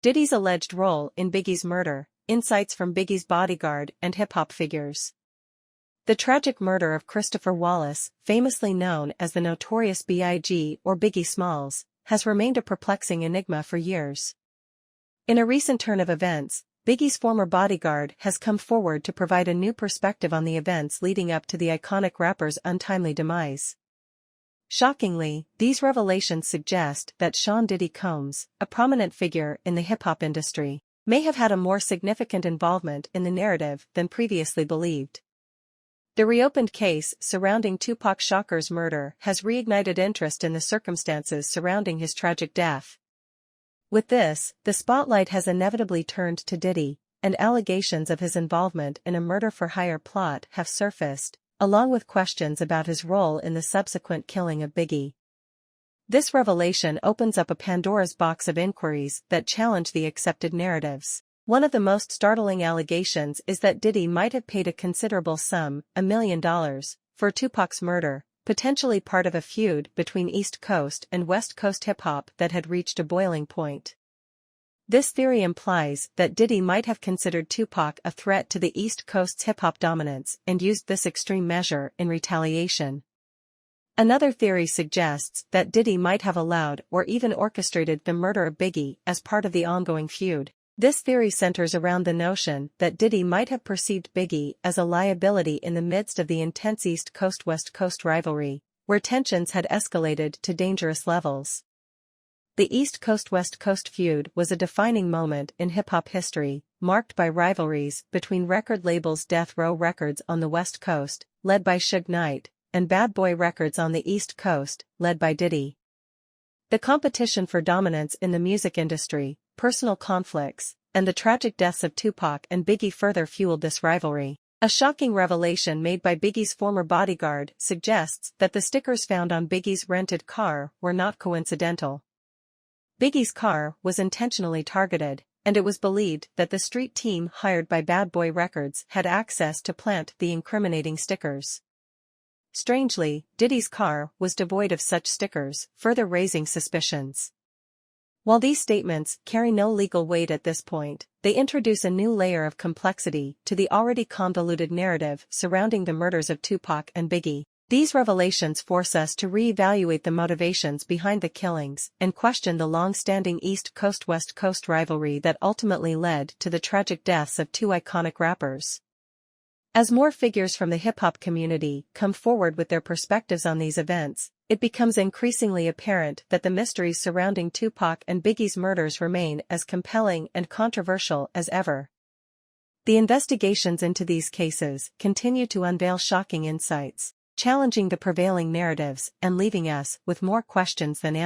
Diddy's alleged role in Biggie's murder, insights from Biggie's bodyguard and hip-hop figures. The tragic murder of Christopher Wallace, famously known as the Notorious B.I.G. or Biggie Smalls, has remained a perplexing enigma for years. In a recent turn of events, Biggie's former bodyguard has come forward to provide a new perspective on the events leading up to the iconic rapper's untimely demise. Shockingly, these revelations suggest that Sean Diddy Combs, a prominent figure in the hip-hop industry, may have had a more significant involvement in the narrative than previously believed. The reopened case surrounding Tupac Shakur's murder has reignited interest in the circumstances surrounding his tragic death. With this, the spotlight has inevitably turned to Diddy, and allegations of his involvement in a murder-for-hire plot have surfaced, along with questions about his role in the subsequent killing of Biggie. This revelation opens up a Pandora's box of inquiries that challenge the accepted narratives. One of the most startling allegations is that Diddy might have paid a considerable sum, $1 million, for Tupac's murder, potentially part of a feud between East Coast and West Coast hip-hop that had reached a boiling point. This theory implies that Diddy might have considered Tupac a threat to the East Coast's hip-hop dominance and used this extreme measure in retaliation. Another theory suggests that Diddy might have allowed or even orchestrated the murder of Biggie as part of the ongoing feud. This theory centers around the notion that Diddy might have perceived Biggie as a liability in the midst of the intense East Coast-West Coast rivalry, where tensions had escalated to dangerous levels. The East Coast-West Coast feud was a defining moment in hip-hop history, marked by rivalries between record labels Death Row Records on the West Coast, led by Suge Knight, and Bad Boy Records on the East Coast, led by Diddy. The competition for dominance in the music industry, personal conflicts, and the tragic deaths of Tupac and Biggie further fueled this rivalry. A shocking revelation made by Biggie's former bodyguard suggests that the stickers found on Biggie's rented car were not coincidental. Biggie's car was intentionally targeted, and it was believed that the street team hired by Bad Boy Records had access to plant the incriminating stickers. Strangely, Diddy's car was devoid of such stickers, further raising suspicions. While these statements carry no legal weight at this point, they introduce a new layer of complexity to the already convoluted narrative surrounding the murders of Tupac and Biggie. These revelations force us to re-evaluate the motivations behind the killings and question the long-standing East Coast-West Coast rivalry that ultimately led to the tragic deaths of two iconic rappers. As more figures from the hip-hop community come forward with their perspectives on these events, it becomes increasingly apparent that the mysteries surrounding Tupac and Biggie's murders remain as compelling and controversial as ever. The investigations into these cases continue to unveil shocking insights, challenging the prevailing narratives and leaving us with more questions than answers.